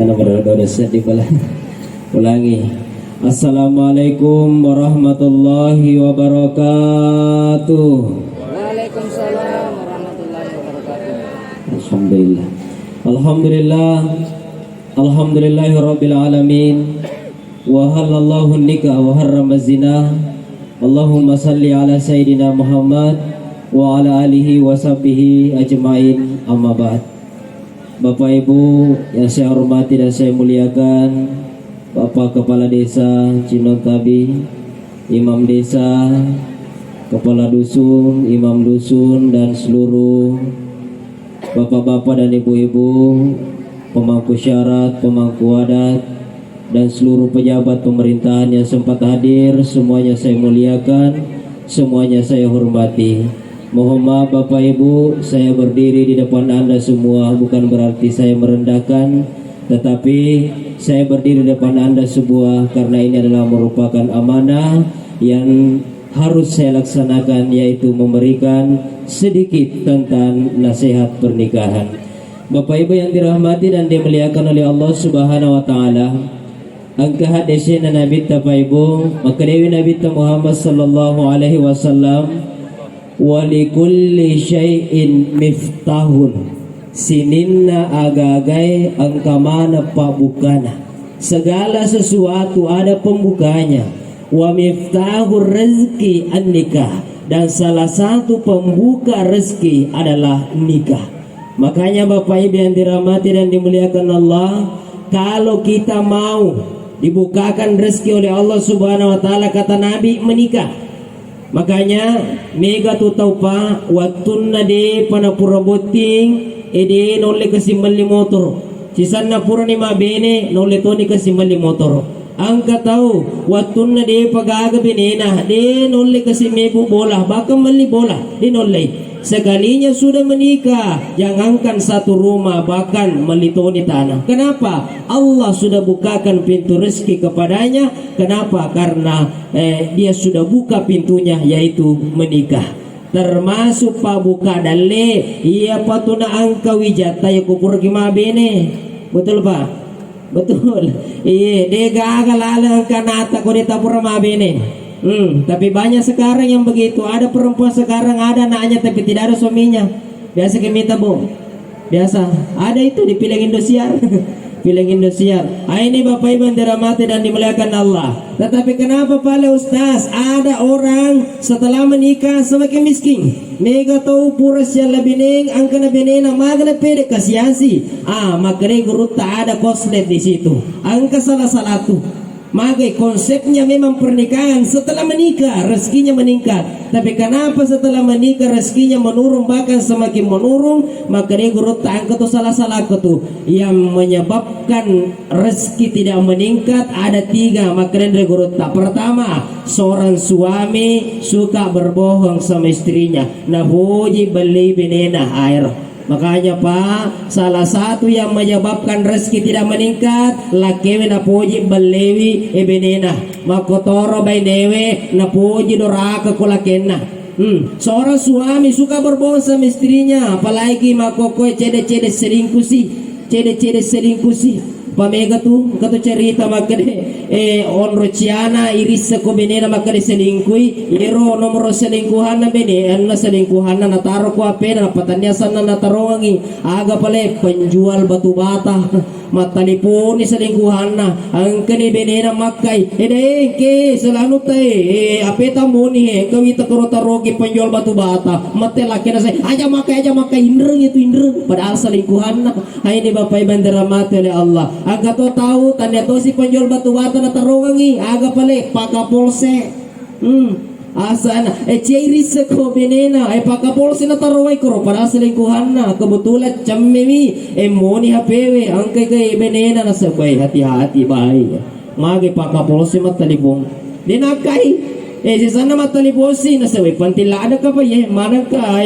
Mana berdosa di bawah. Ulangi. Assalamualaikum warahmatullahi wabarakatuh. Waalaikumsalam warahmatullahi wabarakatuh. Alhamdulillah. Alhamdulillah. Alhamdulillahirabbil alamin. Wa halallahu nikah wa harrama zina. Allahumma salli ala sayyidina Muhammad wa ala alihi wa sahbihi ajmain, amma ba'd. Bapak Ibu yang saya hormati dan saya muliakan, Bapak Kepala Desa Cinontabi, Imam Desa, Kepala Dusun, Imam Dusun, dan seluruh Bapak-bapak dan Ibu-ibu, pemangku syarat, pemangku adat, dan seluruh pejabat pemerintahan yang sempat hadir, semuanya saya muliakan, semuanya saya hormati. Mohon maaf Bapak Ibu, saya berdiri di depan Anda semua bukan berarti saya merendahkan, tetapi saya berdiri di depan Anda semua karena ini adalah merupakan amanah yang harus saya laksanakan, yaitu memberikan sedikit tentang nasihat pernikahan. Bapak Ibu yang dirahmati dan dimuliakan oleh Allah Subhanahu wa taala, angka hadisnya Nabi Bapak Ibu, maka Dewi Nabi Muhammad sallallahu alaihi wasallam, walikulli syai'in miftahun, sininna agagai angkamana pabukana, segala sesuatu ada pembukanya. Wa miftahur rezeki an-nikah, dan salah satu pembuka rezeki adalah nikah. Makanya Bapak Ibu yang dirahmati dan dimuliakan Allah, kalau kita mau dibukakan rezeki oleh Allah Subhanahu wa taala, kata Nabi, menikah. Makanya mega tu taupa watunna de panapura boting ede nolle kasimali motor cisanna pura ni mabene nolle toni kasimali motor angka tahu watunna de pagaga benena de nolle kasimebu bola bakam mali bola de nolle. Sekalinya sudah menikah, jangankan satu rumah, bahkan melitoni tanah. Kenapa? Allah sudah bukakan pintu rezeki kepadanya. Kenapa? Karena dia sudah buka pintunya, yaitu menikah. Termasuk pabuka dalle iya patuna angka wijata ya kupur gimabene. Betul Pak? Betul. Iya, dega agalala kanata ko dita pura mabene. Tapi banyak sekarang yang begitu. Ada perempuan sekarang ada anaknya tapi tidak ada suaminya. Biasa kita bu, biasa ada itu di Pilang Indosiar. Pilang Indosiar. Ini Bapak Ibu yang dirahmati dan dimuliakan Allah. Tetapi kenapa pala Ustaz ada orang setelah menikah semakin miskin? Mega tahu pura siya labining angka na benena magana pede kasiasi. Makanya guru tak ada koslet di situ. Angka salah satu. Maka konsepnya memang pernikahan setelah menikah rezekinya meningkat. Tapi kenapa setelah menikah rezekinya menurun, bahkan semakin menurun? Maka dia guru tangka tu salah-salah tu yang menyebabkan rezeki tidak meningkat ada tiga. Maka dia guru tak. Pertama, seorang suami suka berbohong sama istrinya. Nahuji beli benena air. Makanya Pak, salah satu yang menyebabkan rezeki tidak meningkat, lakewe na puji balewi ebenena, makotoro bay dewe na puji doraka kulakena. Seorang suami suka berbohong sama istrinya, apalagi makokoy cede-cede selingkusi. Pamega tu kata cerita makade onro ciana iris ko benena makade selingkui iro nomor selingkuhan na bene anna selingkuhan na taro ko apena patanyasan na tarongi aga pale penjual batu bata matalipon ni selingkuhan na ang kani benena makai ede ke selanu tay apeta muni kawita ko tarogi penjual batu bata matelaki na say aja makai indreng itu indreng padahal selingkuhan na. Ini Bapak Ibu dirahmati oleh Allah. Aga to tahu tanda to si penjual batu bata na tarongi aga pale pakapolse. Asana ceiris ko benena pakapolse na taraway ko para selingkuhan na kebetulan cammewi moni hapewe angkay kay benena na sabay hati-hati bahay magi pakapolse matalibong dinakay si sana mataliposi na sa pantilada ka pa mana ka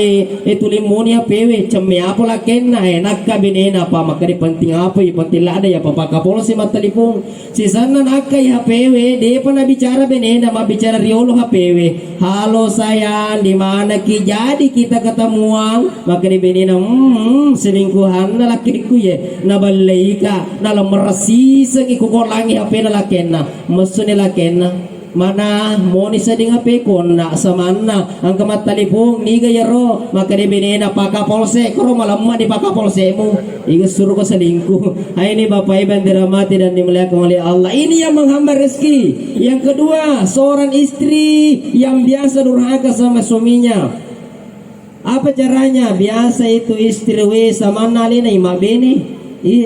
tulimoni pewe chamya pola kenna nakabinena pa makari panting apa pantilada ya papakapolo si matalipong si sana nakai pewe de pa na bicara benena mabicara riolo pewe halo sayang di mana ki jadi kita ketemuan makari benena selingkuhan na lakiku nabalay ka nalamarasi sa ikukulangi hape na lakenna maso nila kenna mana moni sa ding ape kon na samana ang kamatalipong ni gayaro makadibini na pakapolse kuro malamma di pakapolse mo igusuro ko sa lingko ay ni Bapak Iban diramati dan dimuliakan oleh Allah. Ini yang menghamba rezeki. Yang kedua, seorang istri yang biasa durhaka sama suaminya. Apa caranya? Biasa itu istri sama nalina imabene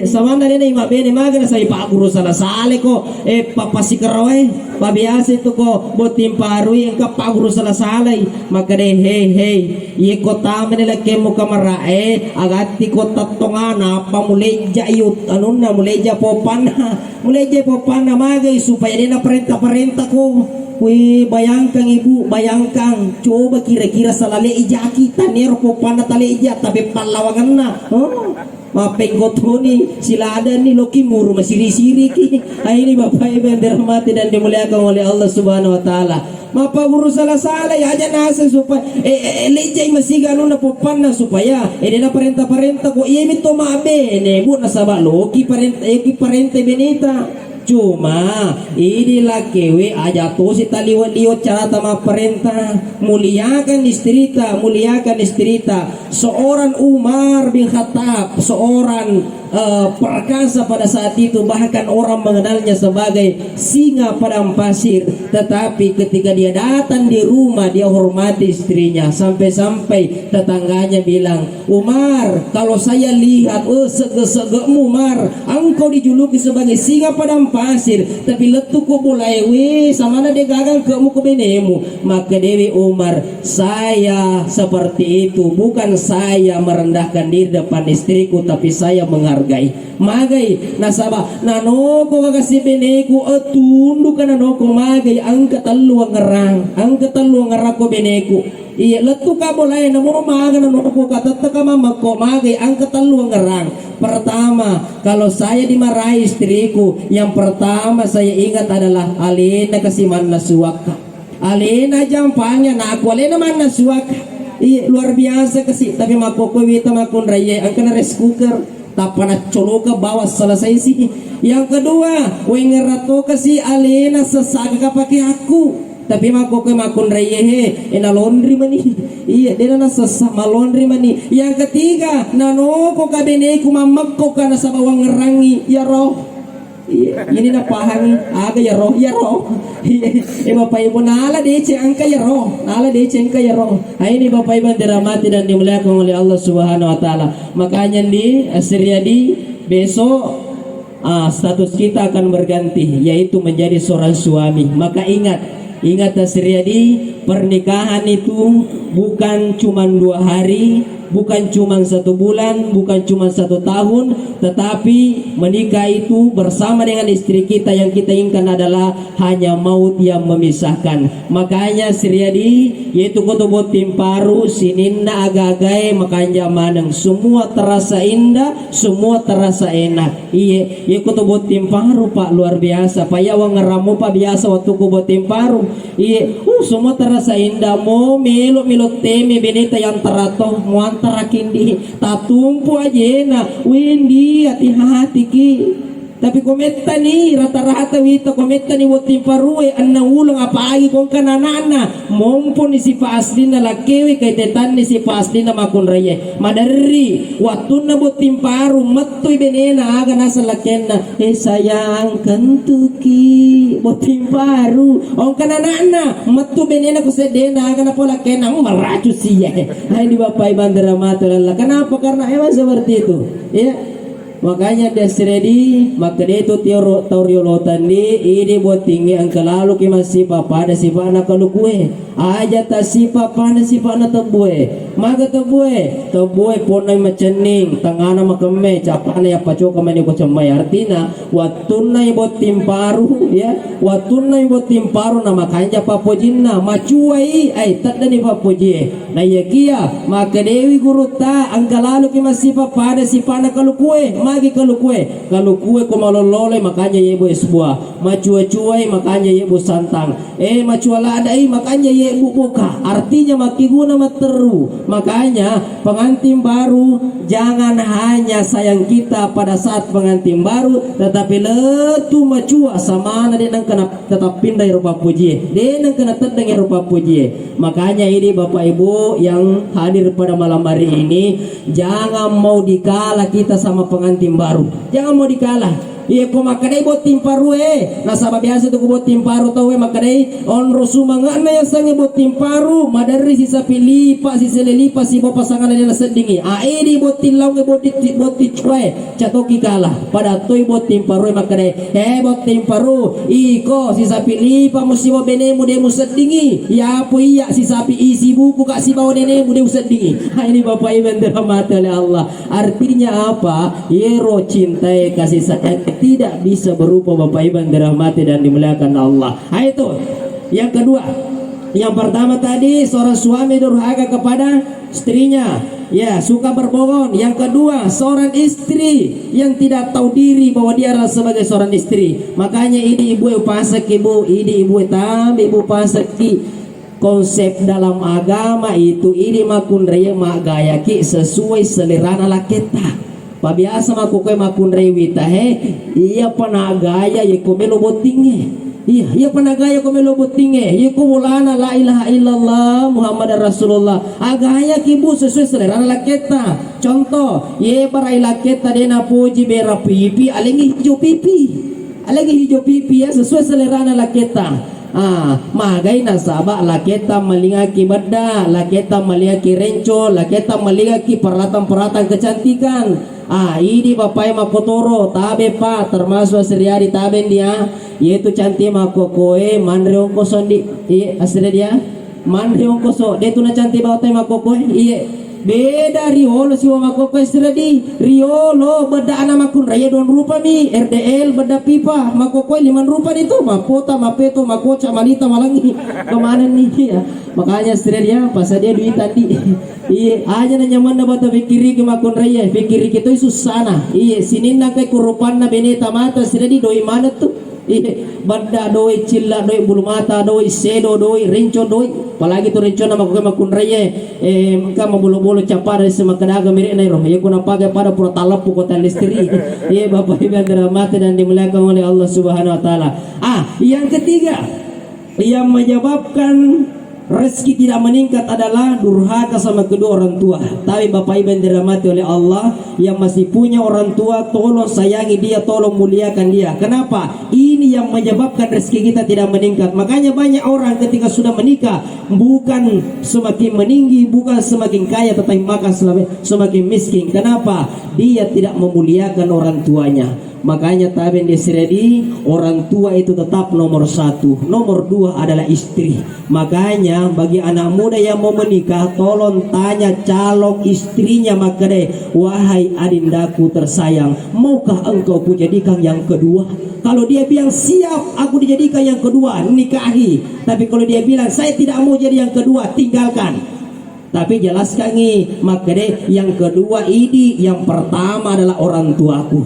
samana nena ima bene magana sa ipaguro sa lasale ko papasikarawe pabiasa itu ko botim parui ang kapaguro sa lasale magade hey ye ko tama nila kemo kamara agati ko tatongana pamuleja yut anun na muleja popana magay supaya nina parenta ko. Wih, bayangkan ibu, bayangkan coba kira-kira salale ija kita nero popana tale ija tapi palawangan na mapenggotoni sila ada ni loki muru masiri-siri ki. Ini Bapak Ibu yang dirahmati dan dimuliakan oleh Allah Subhanahu wa taala. Mapa guru salah-salah ya aja nasa supaya lejay masiga na popana supaya na parenta ko mito maabene bu nasaba loki parente benita. Cuma inilah kewe aja tuh si taliwat-liwat cara tama perintah muliakan istrita seorang Umar bin Khattab seorang perkasa pada saat itu bahkan orang mengenalnya sebagai singa padang pasir tetapi ketika dia datang di rumah dia hormati istrinya sampai-sampai tetangganya bilang Umar kalau saya lihat sege-segemu Umar engkau dijuluki sebagai singa padang pasir tapi letu ko bulai sama na de gagang kamu ke benemu maka Dewi Umar saya seperti itu bukan saya merendahkan diri depan istriku tapi saya menghargai magai nasaba nanoko kakasi beneku tunduk nanoko magai angka telu ngerang ko beneku iya letu ka bulai namun maga nanoko kata mama ko magai angka telu ngerang. Pertama, kalau saya dimarahi istriku, yang pertama saya ingat adalah alena kasiman nasuaka. Alena jampangnya, nah aku alena mana suaka. Luar biasa kasih, tapi makokowita makun raya, angkana rice cooker, tapana coloka bawa selesai sih. Yang kedua, wengerato kasih alena sesaka pakai aku. Tapi makun rayehe ena laundry mani iya dia na sesama laundry mani. Yang ketiga nanoko kabene ku mamakko kana sa bawang ngerangi ya roh iya ini na pahangi aga ya roh Bapak Ibu nala dece angka ya roh ini Bapak Ibu diramati dan dimuliakan oleh Allah Subhanahu wa taala. Makanya di Asriadi besok status kita akan berganti yaitu menjadi seorang suami. Maka Ingat Asriadi, pernikahan itu bukan cuma 2 hari, bukan cuma 1 bulan, bukan cuma 1 tahun, tetapi menikah itu bersama dengan istri kita yang kita inginkan adalah hanya maut yang memisahkan. Makanya Asriadi yaitu kutubot timparu sininna agagai makanya manang semua terasa indah, semua terasa enak. Iya kutubot timparu Pak luar biasa. Payawang ngeramu Pak biasa waktu kubot timparu. Iya, semua terasa indah. Mo milo teme benita yang terato mo antara kindi tatumpu aja na windi hati-hati ki. Tapi komenta ni rata-rata wita komenta ni wotim parue anna ulang apa lagi kong kananana mompon ni si paasli na lakewi kay tetan ni si paasli na makun raya madari waktu na wotim paru matoy benena aga nasa lakena sayang kentuki wotim paru ong kananana matu benena ko sedena aga na po lakena maracu siya. Hai di Bapak Iban diramati Allah. Kenapa? Karena emang seperti itu ya. Makanya dia seredi, maka dia itu tauriolotan ini buat tinggi angka lalu ki masih papa ada sifat anak kalau kue aja tak sifat pada sifat anak tebue maka tebue ponai macening tangana makame capana ya pacoka mani ko camai artina watunai buat timparu ya watunai buat timparu na makanya papojinna macuai ai tadani papoji na yakia maka dewi guru ta angka lalu ki masih papa ada sifat anak kalau kue magi kalau kue ko malolole makanya yebo sebuah macua-cuai makanya yebo santang macuala adai makanya yebo buka artinya makiguna materu makanya pengantin baru jangan hanya sayang kita pada saat pengantin baru tetapi letu macua sama ada yang kena tetap pindah rupa puji yang kena tedeng rupa puji makanya ini Bapak Ibu yang hadir pada malam hari ini jangan mau dikalah kita sama pengantin baru jangan mau dikalah iya ko makadai buat timparu nasabah biasa tuh buat timparu tau makadai onro sumangana yang sange buat timparu madari sisa pilipa sisa lelipa si bawa pasangan ada sedingi ini buat tilau buat dicuai catoki kalah pada toy buat timparu makadai buat timparu iko sisa pilipa musi bawa benemu demu sedingi ya apa iya sisa isi buku kak si bawa nenemu demu sedingi ini Bapak Ibu dirahmati oleh Allah artinya apa yero cintai kasih sayang tidak bisa berupa Bapak Ibu yang dirahmati dan dimuliakan Allah. Itu yang kedua. Yang pertama tadi seorang suami durhaka kepada istrinya, ya suka berbohong. Yang kedua seorang istri yang tidak tahu diri bahwa dia adalah sebagai seorang istri. Makanya ini ibu pasak ibu, ini ibu ibu pasak konsep dalam agama itu ini makun raya mak gaya ki sesuai selera laketa. Pabiasa makukoy makun rewita iya panagaya ye komelo botinge iya panagaya komelo botinge ye kumulana la ilaha illallah Muhammad Rasulullah agaya kibu sesuai selera laketa contoh ye barai laketa dena puji bera pipi alengi hijau pipi ya sesuai selera laketa magai nasaba laketa malingaki badda laketa malingaki renco laketa malingaki peralatan kecantikan ini bapak makotoro tabe pa termasuk asriari taben dia yaitu cantik makokoe manreong kosondi asri dia manreong koso dia tu na cantik bawa makokoe beda riolo si makoko di riolo beda anak makun raya don rupa mi RDL beda pipa makoko 5 rupa itu mapota mapeto makoca malita malangi kemana nih ya makanya dia pas dia duit tadi aja na nyaman na bata fikiri ke makun raya fikiri kita itu susana sinin na kay kurupan na beneta mata di doi mana tuh banda doi cilla doi bulu mata doi sedo doi rinco doi apalagi tuh rinco nama kau makun raya maka mabulu-bulu capar semakadaga mirip na roh ya kuna pakai pada pura talap kota listri Bapak Ibu yang dirahmati dan dimuliakan oleh Allah Subhanahu wa taala yang ketiga yang menyebabkan rezeki tidak meningkat adalah durhaka sama kedua orang tua. Tapi Bapak Ibu yang dirahmati oleh Allah yang masih punya orang tua, tolong sayangi dia, tolong muliakan dia. Kenapa? Ini yang menyebabkan rezeki kita tidak meningkat. Makanya banyak orang ketika sudah menikah bukan semakin meninggi, bukan semakin kaya, tetapi makan semakin miskin. Kenapa? Dia tidak memuliakan orang tuanya. Makanya taben disiredi orang tua itu tetap nomor 1, nomor 2 adalah istri. Makanya bagi anak muda yang mau menikah, tolong tanya calon istrinya makanya, wahai adindaku tersayang, maukah engkau kujadikan yang kedua? Kalau dia bilang siap, aku dijadikan yang kedua, nikahi. Tapi kalau dia bilang saya tidak mau jadi yang kedua, tinggalkan. Tapi jelaskan nih, makanya yang kedua ini, yang pertama adalah orang tuaku.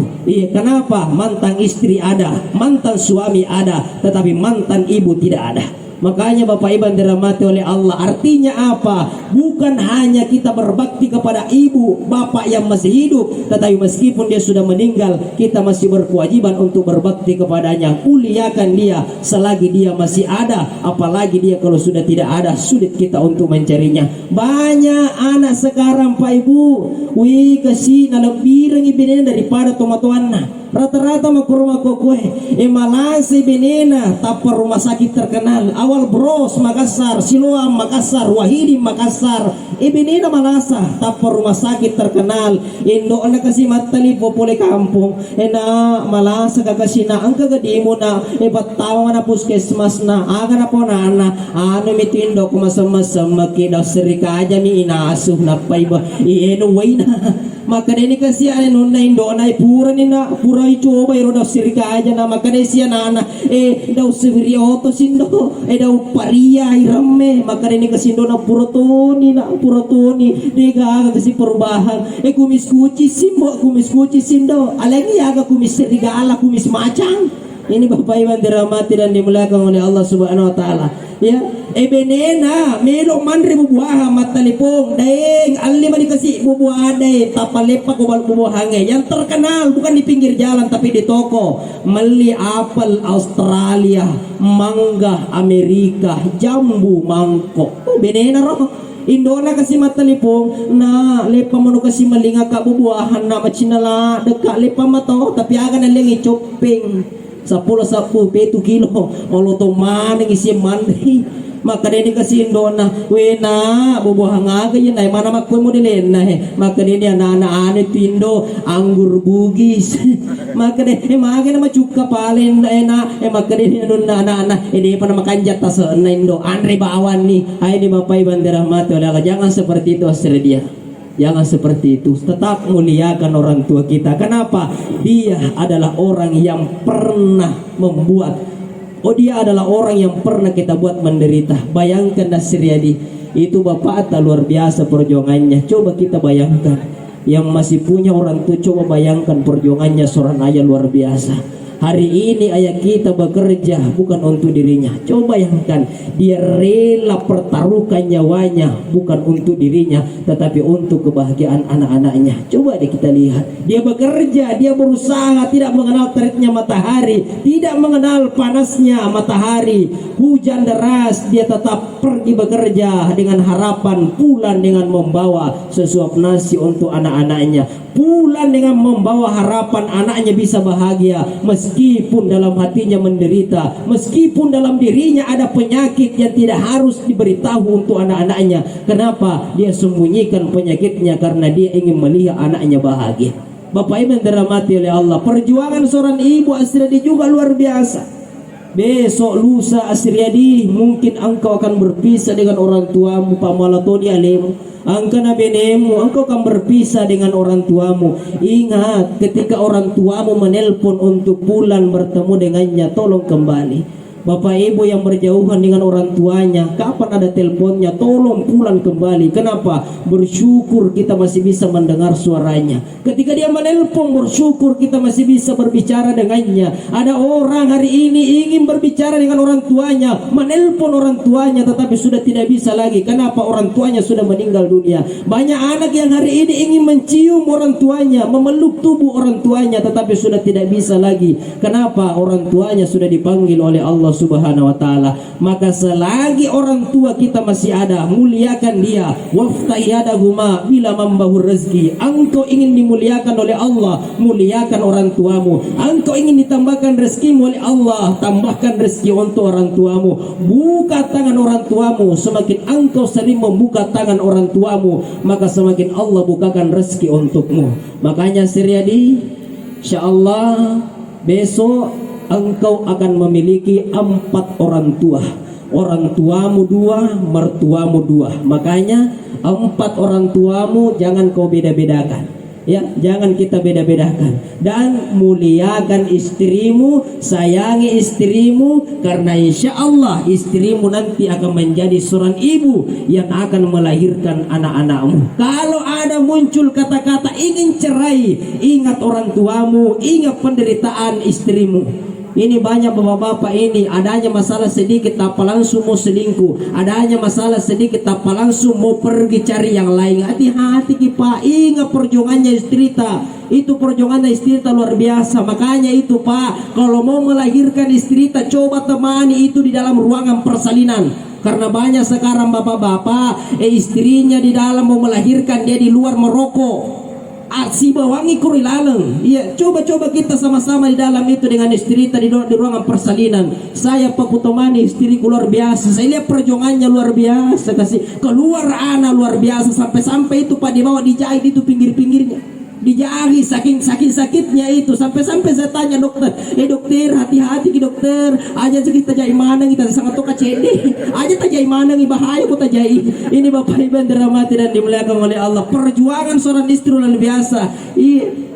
Kenapa? Mantan istri ada, mantan suami ada, tetapi mantan ibu tidak ada. Makanya Bapak Ibu yang dirahmati oleh Allah, artinya apa? Bukan hanya kita berbakti kepada ibu, bapak yang masih hidup, tetapi meskipun dia sudah meninggal, kita masih berkewajiban untuk berbakti kepadanya. Muliakan dia selagi dia masih ada, apalagi dia kalau sudah tidak ada, sulit kita untuk mencarinya. Banyak anak sekarang Pak Ibu, kasih lebih ibinnya daripada tomatoanna. Rata-rata mau ke rumah kue Malasi Benena tapar rumah sakit terkenal. Awal Bros Makassar, Siloam Makassar, Wahidi Makassar, Benena Malasa tapar rumah sakit terkenal. Indo na kasi matali popole kampung. Na Malasa kakasi na ang kagadimo na batawa na puskesmas na aga na po na ano mitindo kumasama-sama kidaw serika aja mi inaasuh na paiba way na makadeni kasi ano na indo na pura ni na pura icoba iro daw sirika aja na makadeni siya na daw siviriyoto sindo daw paria irame makadeni kasi indo na pura toni diga kasi perubahan kumis-kuci sindo alagi aga kumis serigala kumis macang. Ini Bapak Ibu dirahmati dan dimuliakan oleh Allah Subhanahu wa taala. Ya, benena melo mandri bubuah matalipong daeng alima dikasih bubuah daeng tapalepa ko bubuhange yang terkenal bukan di pinggir jalan tapi di toko. Meli apel Australia, mangga Amerika, jambu mangkok. Benena roh Indona kasi matalipong na lepa mo kasi malinga ka bubuahan na machinala deka lepa mato tapi aga na lengi chopping 10 petu kilo olo to maning isi mandri maka deni kasi Indona wena bubuhang aga yun ay mana makuy mo dilen na maka deni ana tindo anggur bugis maka deni magi na machuka palen na maka deni ano na ini pa na makanjat taso na Indo Andre bawan ni ay di Bapak Ibu dirahmati oleh Allah. Jangan seperti itu Australia. Jangan seperti itu. Tetap muliakan orang tua kita. Kenapa? Dia adalah orang yang pernah membuat. Dia adalah orang yang pernah kita buat menderita. Bayangkan Nasriadi itu bapak tak luar biasa perjuangannya. Coba kita bayangkan. Yang masih punya orang tua, coba bayangkan perjuangannya seorang ayah luar biasa. Hari ini ayah kita bekerja bukan untuk dirinya. Coba bayangkan, dia rela pertaruhkan nyawanya bukan untuk dirinya, tetapi untuk kebahagiaan anak-anaknya. Coba deh kita lihat, dia bekerja, dia berusaha, tidak mengenal teriknya matahari, tidak mengenal panasnya matahari, hujan deras, dia tetap pergi bekerja dengan harapan pulang dengan membawa sesuap nasi untuk anak-anaknya, pulang dengan membawa harapan anaknya bisa bahagia meskipun dalam hatinya menderita, meskipun dalam dirinya ada penyakit yang tidak harus diberitahu untuk anak-anaknya. Kenapa? Dia sembunyikan penyakitnya karena dia ingin melihat anaknya bahagia. Bapak Ibu yang dirahmati oleh Allah, perjuangan seorang ibu Asriadi juga luar biasa. Besok lusa Asriadi mungkin engkau akan berpisah dengan orang tuamu, pamalatoni alemu, angkana benemu, engkau akan berpisah dengan orang tuamu. Ingat, ketika orang tuamu menelpon untuk pulang bertemu dengannya, tolong kembali. Bapak Ibu yang berjauhan dengan orang tuanya, kapan ada teleponnya, tolong pulang kembali. Kenapa? Bersyukur kita masih bisa mendengar suaranya. Ketika dia menelpon, bersyukur kita masih bisa berbicara dengannya. Ada orang hari ini ingin berbicara dengan orang tuanya, menelpon orang tuanya, tetapi sudah tidak bisa lagi. Kenapa? Orang tuanya sudah meninggal dunia. Banyak anak yang hari ini ingin mencium orang tuanya, memeluk tubuh orang tuanya, tetapi sudah tidak bisa lagi. Kenapa? Orang tuanya sudah dipanggil oleh Allah Subhanahu wa taala. Maka selagi orang tua kita masih ada, muliakan dia. Waftahiyadahuma bila membahur rezeki. Engkau ingin dimuliakan oleh Allah, muliakan orang tuamu. Engkau ingin ditambahkan rezekimu oleh Allah, tambahkan rezeki untuk orang tuamu. Buka tangan orang tuamu. Semakin engkau sering membuka tangan orang tuamu, maka semakin Allah bukakan rezeki untukmu. Makanya Siriadi, insyaallah besok engkau akan memiliki 4 orang tua. Orang tuamu 2, mertuamu 2. Makanya 4 orang tuamu jangan kau beda-bedakan. Ya, jangan kita beda-bedakan. Dan muliakan istrimu, sayangi istrimu, karena insya Allah istrimu nanti akan menjadi seorang ibu yang akan melahirkan anak-anakmu. Kalau ada muncul kata-kata ingin cerai, ingat orang tuamu, ingat penderitaan istrimu. Ini banyak bapak-bapak ini adanya masalah sedikit apa langsung mau selingkuh, adanya masalah sedikit apa langsung mau pergi cari yang lain. Hati-hati Pak, ingat perjuangannya istri ta. Itu perjuangannya istri ta luar biasa. Makanya itu Pak, kalau mau melahirkan istri ta, coba temani itu di dalam ruangan persalinan. Karena banyak sekarang bapak-bapak istrinya di dalam mau melahirkan, dia di luar merokok. si bawangi kurilaleng. Iya, coba-coba kita sama-sama di dalam itu dengan istri tadi di ruangan persalinan. Saya Pak Kutomani, istriku luar biasa. Saya lihat perjuangannya luar biasa, kasih keluar anak luar biasa, sampai-sampai itu Pak dibawa dijahit itu pinggir-pinggirnya. Dijahit saking sakitnya itu, sampai-sampai saya tanya dokter, dokter hati-hati dokter, aja kita jahit mana kita sangat toka cede, aja tajai mana nih bahaya kok tajai. Ini Bapak Ibu yang dirahmati dan dimuliakan oleh Allah, perjuangan seorang istri luar biasa.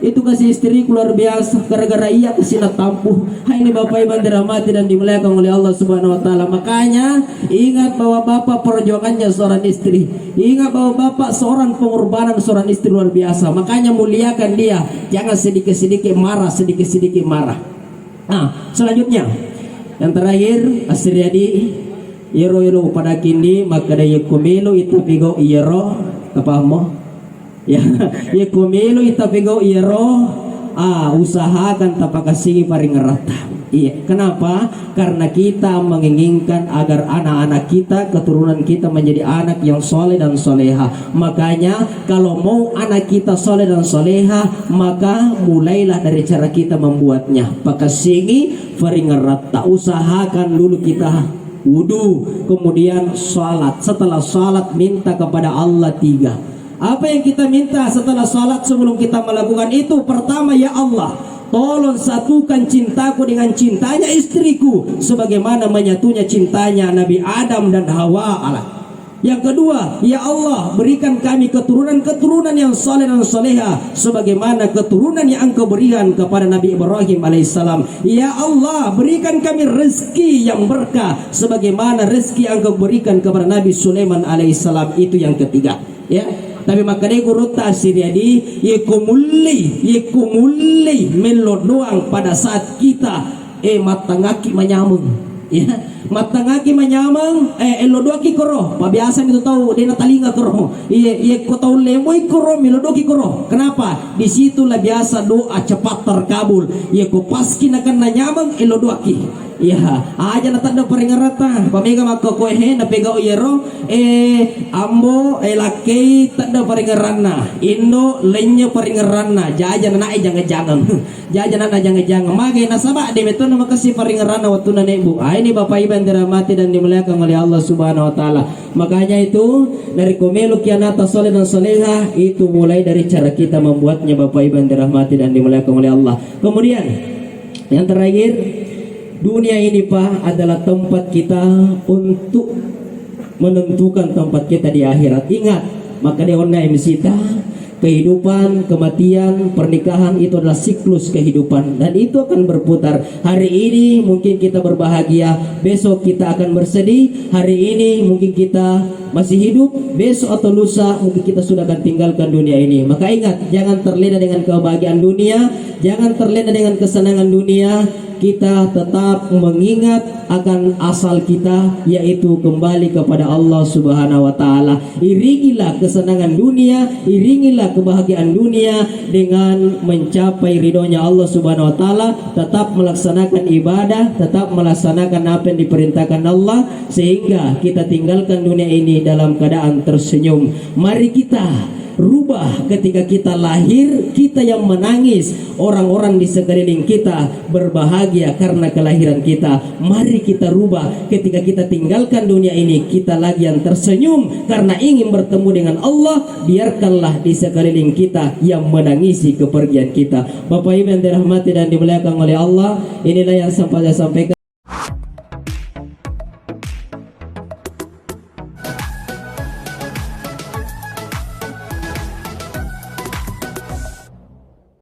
Itu kasih istri luar biasa, gara-gara ia kesina tampuh. Ini Bapak Ibu yang dirahmati dan dimuliakan oleh Allah Subhanahu Wa Taala. Makanya ingat bahwa Bapak perjuangannya seorang istri, ingat bahwa Bapak seorang pengorbanan seorang istri luar biasa. Makanya muliakan dia, jangan sedikit-sedikit marah, sedikit-sedikit marah. Nah, selanjutnya yang terakhir Asriadi yero pada kini maka daya kumelo itapigo yero apa mo ya ya kumelo itapigo yero usahakan tapakasingi paring rata. Iya, kenapa? Karena kita menginginkan agar anak-anak kita, keturunan kita menjadi anak yang soleh dan soleha. Makanya kalau mau anak kita soleh dan soleha, maka mulailah dari cara kita membuatnya. Pakasingi faringerata. Usahakan dulu kita wudu, kemudian sholat. Setelah sholat minta kepada Allah 3. Apa yang kita minta setelah sholat sebelum kita melakukan itu? Pertama, ya Allah, tolong satukan cintaku dengan cintanya istriku sebagaimana menyatunya cintanya Nabi Adam dan Hawa Allah. Yang kedua, ya Allah, berikan kami keturunan-keturunan yang saleh dan soleha sebagaimana keturunan yang Engkau berikan kepada Nabi Ibrahim alaihissalam. Ya Allah, berikan kami rezeki yang berkah sebagaimana rezeki yang Engkau berikan kepada Nabi Sulaiman alaihissalam. Itu yang ketiga, ya. Tapi makanya guru tasiriadi yekumuli melod doang pada saat kita matangaki manyamung, ya, matangaki manyamung elodoki koro pabiasan itu tahu dia talinga koro ko tahu lemoy koro melodoki koro. Kenapa? Disitulah biasa doa cepat terkabul. Ko paskin akan nanyamang elodoki. Ya, aja na tanda paringarata. Pamega magkokohe na pega uyero ambo lakay tanda paringarana. Indo lenyo paringarana. Jaja na jangan-jangan. Jaja na jangan-jangan. Magay nasaba de meto na makasi paringarana waktu na nebu. Ini Bapak Ibu yang dirahmati dan dimuliakan oleh Allah Subhanahu Wa Taala. Makanya itu dari komelo kianata soleh dan soleha itu mulai dari cara kita membuatnya Bapak Ibu yang dirahmati dan dimuliakan oleh Allah. Kemudian yang terakhir, dunia ini Pak adalah tempat kita untuk menentukan tempat kita di akhirat. Ingat, maka dia warna MCita, kehidupan, kematian, pernikahan itu adalah siklus kehidupan dan itu akan berputar. Hari ini mungkin kita berbahagia, besok kita akan bersedih. Hari ini mungkin kita masih hidup, besok atau lusa mungkin kita sudah akan tinggalkan dunia ini. Maka ingat, jangan terlena dengan kebahagiaan dunia, jangan terlena dengan kesenangan dunia. Kita tetap mengingat akan asal kita, yaitu kembali kepada Allah Subhanahu Wa Taala. Iringilah kesenangan dunia, iringilah kebahagiaan dunia dengan mencapai ridhonya Allah Subhanahu Wa Taala. Tetap melaksanakan ibadah, tetap melaksanakan apa yang diperintahkan Allah, sehingga kita tinggalkan dunia ini dalam keadaan tersenyum. Mari kita rubah ketika kita lahir, kita yang menangis, orang-orang di sekeliling kita berbahagia karena kelahiran kita. Mari kita rubah ketika kita tinggalkan dunia ini, kita lagi yang tersenyum karena ingin bertemu dengan Allah. Biarkanlah di sekeliling kita yang menangisi kepergian kita. Bapak Ibu yang dirahmati dan dimuliakan oleh Allah, inilah yang sampai saya sampaikan.